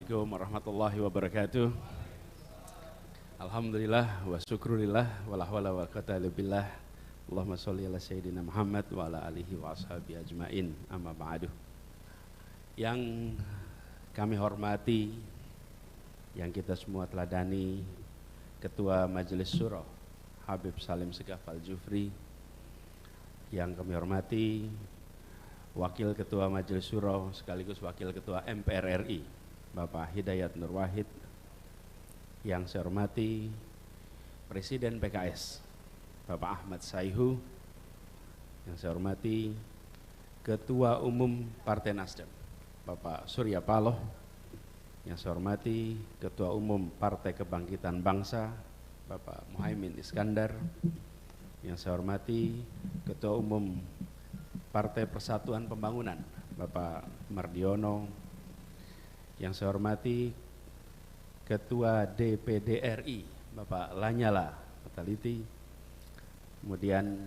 Assalamualaikum warahmatullahi wabarakatuh. Alhamdulillah wa syukrulillah wa la hawla wa quwwata illa billah. Allahumma sholli ala sayyidina Muhammad wa ala alihi wa ashabihi ajmain. Amma ba'du. Yang kami hormati, yang kita semua teladani, Ketua Majelis Syuro Habib Salim Segaf Al-Jufri. Yang kami hormati Wakil Ketua Majelis Syuro sekaligus Wakil Ketua MPR RI Bapak Hidayat Nur Wahid. Yang saya hormati Presiden PKS Bapak Ahmad Sayhu. Yang saya hormati Ketua Umum Partai Nasdem Bapak Surya Paloh. Yang saya hormati Ketua Umum Partai Kebangkitan Bangsa Bapak Muhaimin Iskandar. Yang saya hormati Ketua Umum Partai Persatuan Pembangunan Bapak Mardiono. Yang saya hormati Ketua DPD RI Bapak Lanyala Mataliti. Kemudian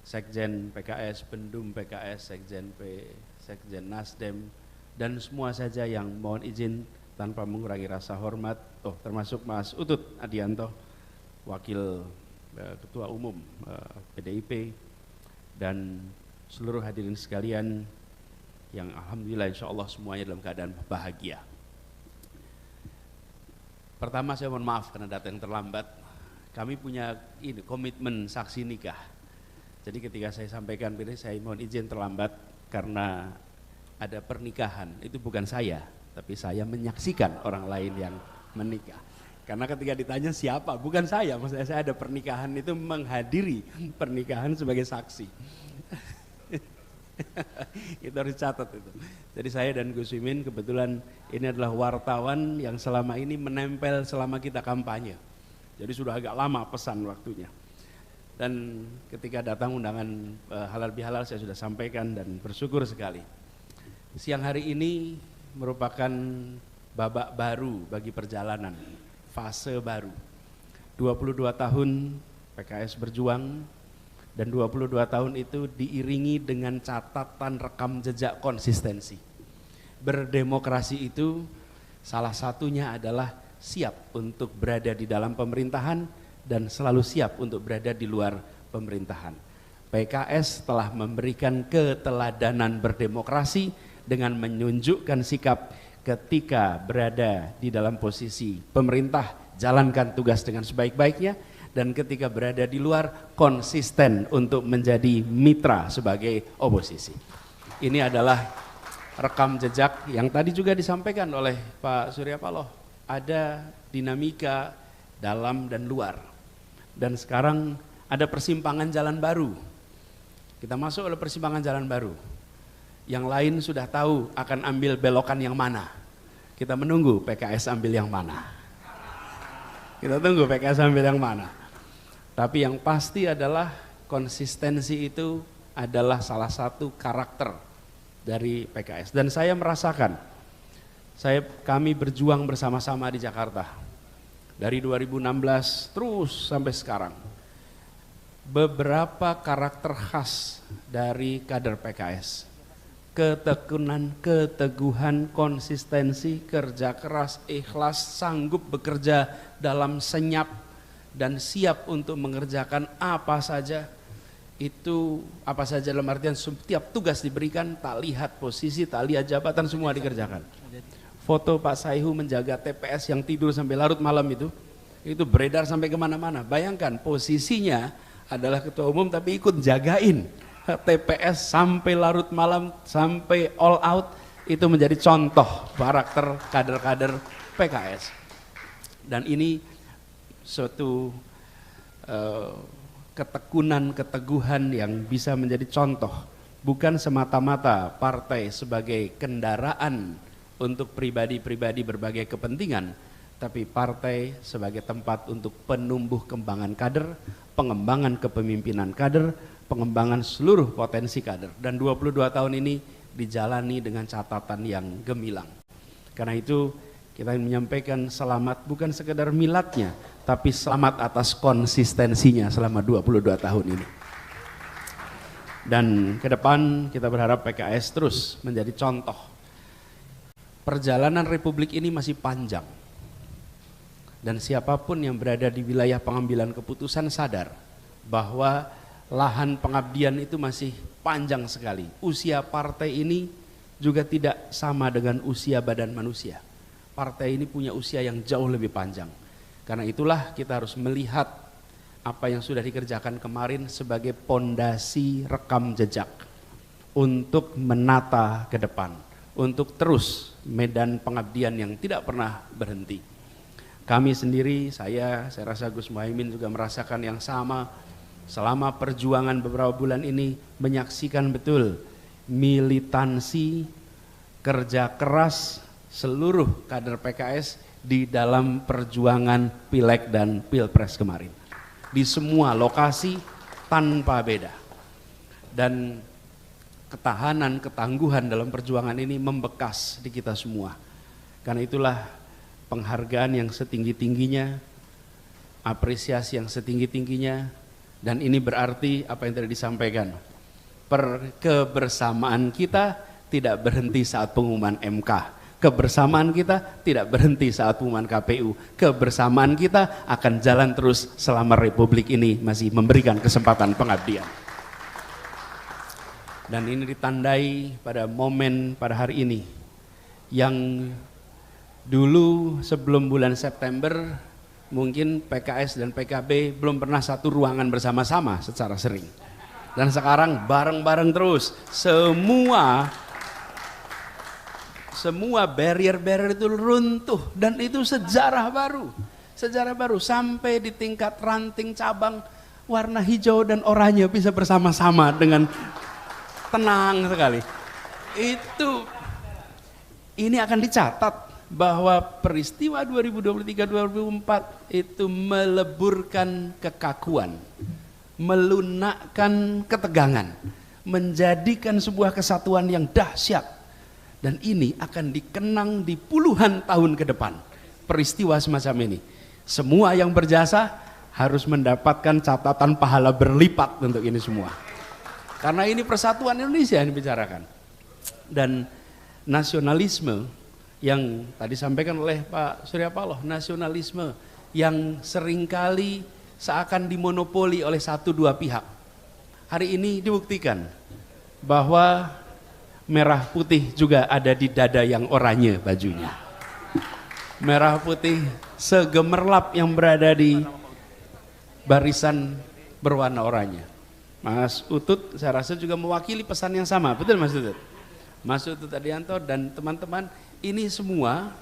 Sekjen PKS, Pendum PKS, Sekjen Nasdem, dan semua saja yang mohon izin tanpa mengurangi rasa hormat, termasuk Mas Utut Adianto, Wakil Ketua Umum PDIP, dan seluruh hadirin sekalian yang alhamdulillah insya Allah semuanya dalam keadaan bahagia. Pertama saya mohon maaf karena datang terlambat. Kami punya komitmen saksi nikah. Jadi ketika saya sampaikan ini saya mohon izin terlambat karena ada pernikahan. Itu bukan saya, tapi saya menyaksikan orang lain yang menikah. Karena ketika ditanya siapa, bukan saya, maksudnya saya ada pernikahan itu menghadiri pernikahan sebagai saksi. Itu harus catat itu. Jadi saya dan Gus Imin kebetulan ini adalah wartawan yang selama ini menempel selama kita kampanye. Jadi sudah agak lama pesan waktunya. Dan ketika datang undangan halal bihalal saya sudah sampaikan dan bersyukur sekali. Siang hari ini merupakan babak baru bagi perjalanan. Fase baru, 22 tahun PKS berjuang, dan 22 tahun itu diiringi dengan catatan rekam jejak konsistensi. Berdemokrasi itu salah satunya adalah siap untuk berada di dalam pemerintahan dan selalu siap untuk berada di luar pemerintahan. PKS telah memberikan keteladanan berdemokrasi dengan menunjukkan sikap ketika berada di dalam posisi pemerintah, jalankan tugas dengan sebaik-baiknya, dan ketika berada di luar, konsisten untuk menjadi mitra sebagai oposisi. Ini adalah rekam jejak yang tadi juga disampaikan oleh Pak Surya Paloh. Ada dinamika dalam dan luar. Dan sekarang ada persimpangan jalan baru. Kita masuk oleh persimpangan jalan baru. Yang lain sudah tahu akan ambil belokan yang mana. Kita menunggu PKS ambil yang mana. Kita tunggu PKS ambil yang mana. Tapi yang pasti adalah konsistensi itu adalah salah satu karakter dari PKS. Dan saya merasakan, kami berjuang bersama-sama di Jakarta. Dari 2016 terus sampai sekarang. Beberapa karakter khas dari kader PKS. Ketekunan, keteguhan, konsistensi, kerja keras, ikhlas, sanggup bekerja dalam senyap dan siap untuk mengerjakan apa saja. Itu apa saja dalam artian setiap tugas diberikan, tak lihat posisi, tak lihat jabatan, semua dikerjakan. Foto Pak Sayhu menjaga TPS yang tidur sampai larut malam itu beredar sampai kemana-mana. Bayangkan posisinya adalah ketua umum tapi ikut jagain TPS sampai larut malam, sampai all out. Itu menjadi contoh karakter kader-kader PKS. Dan ini suatu ketekunan, keteguhan yang bisa menjadi contoh. Bukan semata-mata partai sebagai kendaraan untuk pribadi-pribadi berbagai kepentingan, tapi partai sebagai tempat untuk penumbuh kembangan kader, pengembangan kepemimpinan kader, pengembangan seluruh potensi kader. Dan 22 tahun ini dijalani dengan catatan yang gemilang. Karena itu kita menyampaikan selamat bukan sekedar miladnya, tapi selamat atas konsistensinya selama 22 tahun ini. Dan ke depan kita berharap PKS terus menjadi contoh perjalanan Republik ini masih panjang. Dan siapapun yang berada di wilayah pengambilan keputusan sadar bahwa lahan pengabdian itu masih panjang sekali. Usia partai ini juga tidak sama dengan usia badan manusia. Partai ini punya usia yang jauh lebih panjang. Karena itulah kita harus melihat apa yang sudah dikerjakan kemarin sebagai pondasi rekam jejak untuk menata ke depan, untuk terus medan pengabdian yang tidak pernah berhenti. Kami sendiri, saya rasa Gus Muhaimin juga merasakan yang sama. Selama perjuangan beberapa bulan ini menyaksikan betul militansi, kerja keras seluruh kader PKS di dalam perjuangan Pileg dan Pilpres kemarin. Di semua lokasi tanpa beda. Dan ketahanan, ketangguhan dalam perjuangan ini membekas di kita semua. Karena itulah penghargaan yang setinggi-tingginya, apresiasi yang setinggi-tingginya, dan ini berarti apa yang tadi disampaikan. Kebersamaan kita tidak berhenti saat pengumuman MK. Kebersamaan kita tidak berhenti saat pengumuman KPU. Kebersamaan kita akan jalan terus selama Republik ini masih memberikan kesempatan pengabdian. Dan ini ditandai pada momen pada hari ini yang dulu sebelum bulan September mungkin PKS dan PKB belum pernah satu ruangan bersama-sama secara sering. Dan sekarang bareng-bareng terus, semua barrier-barrier itu runtuh, dan itu sejarah baru sampai di tingkat ranting cabang warna hijau dan oranye bisa bersama-sama dengan tenang sekali. Ini akan dicatat bahwa peristiwa 2023-2024 itu meleburkan kekakuan, melunakkan ketegangan, menjadikan sebuah kesatuan yang dahsyat. Dan ini akan dikenang di puluhan tahun ke depan. Peristiwa semacam ini, semua yang berjasa harus mendapatkan catatan pahala berlipat untuk ini semua. Karena ini persatuan Indonesia yang dibicarakan. Dan nasionalisme yang tadi sampaikan oleh Pak Surya Paloh, nasionalisme yang seringkali seakan dimonopoli oleh satu dua pihak. Hari ini dibuktikan bahwa merah putih juga ada di dada yang oranye bajunya. Merah putih segemerlap yang berada di barisan berwarna oranye. Mas Utut saya rasa juga mewakili pesan yang sama, betul Mas Utut? Mas Utut Adianto dan teman-teman, ini semua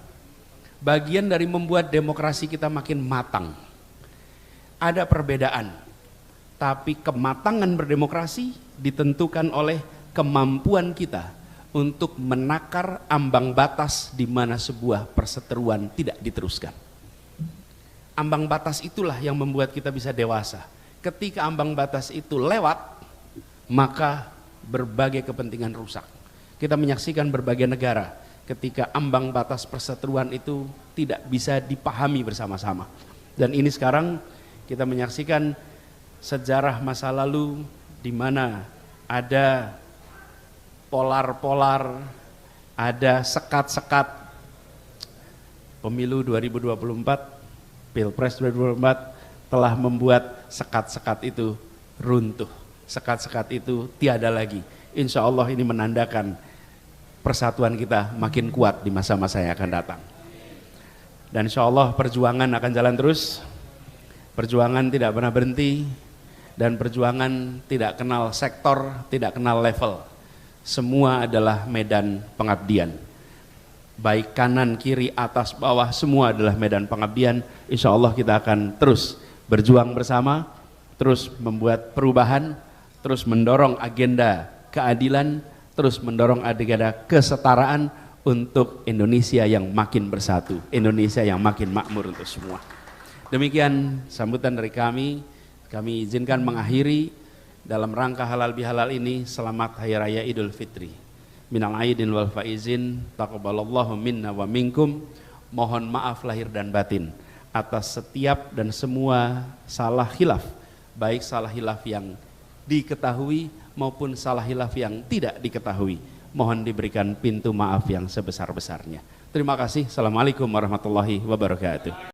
bagian dari membuat demokrasi kita makin matang. Ada perbedaan, tapi kematangan berdemokrasi ditentukan oleh kemampuan kita untuk menakar ambang batas di mana sebuah perseteruan tidak diteruskan. Ambang batas itulah yang membuat kita bisa dewasa. Ketika ambang batas itu lewat, maka berbagai kepentingan rusak. Kita menyaksikan berbagai negara ketika ambang batas perseteruan itu tidak bisa dipahami bersama-sama. Dan ini sekarang kita menyaksikan sejarah masa lalu di mana ada polar-polar, ada sekat-sekat. Pemilu 2024, Pilpres 2024 telah membuat sekat-sekat itu runtuh. Sekat-sekat itu tiada lagi. Insya Allah ini menandakan persatuan kita makin kuat di masa-masa yang akan datang. Dan insya Allah perjuangan akan jalan terus. Perjuangan tidak pernah berhenti. Dan perjuangan tidak kenal sektor, tidak kenal level. Semua adalah medan pengabdian. Baik kanan, kiri, atas, bawah, semua adalah medan pengabdian. Insya Allah kita akan terus berjuang bersama, terus membuat perubahan, terus mendorong agenda keadilan, terus mendorong agenda kesetaraan untuk Indonesia yang makin bersatu, Indonesia yang makin makmur untuk semua. Demikian sambutan dari kami izinkan mengakhiri dalam rangka halal bihalal ini. Selamat Hari Raya Idul Fitri. Minal aidin wal faizin, taqabbalallahu minna wa minkum. Mohon maaf lahir dan batin atas setiap dan semua salah khilaf, baik salah khilaf yang diketahui maupun salah khilaf yang tidak diketahui. mohon diberikan pintu maaf yang sebesar-besarnya. Terima kasih. Assalamualaikum warahmatullahi wabarakatuh.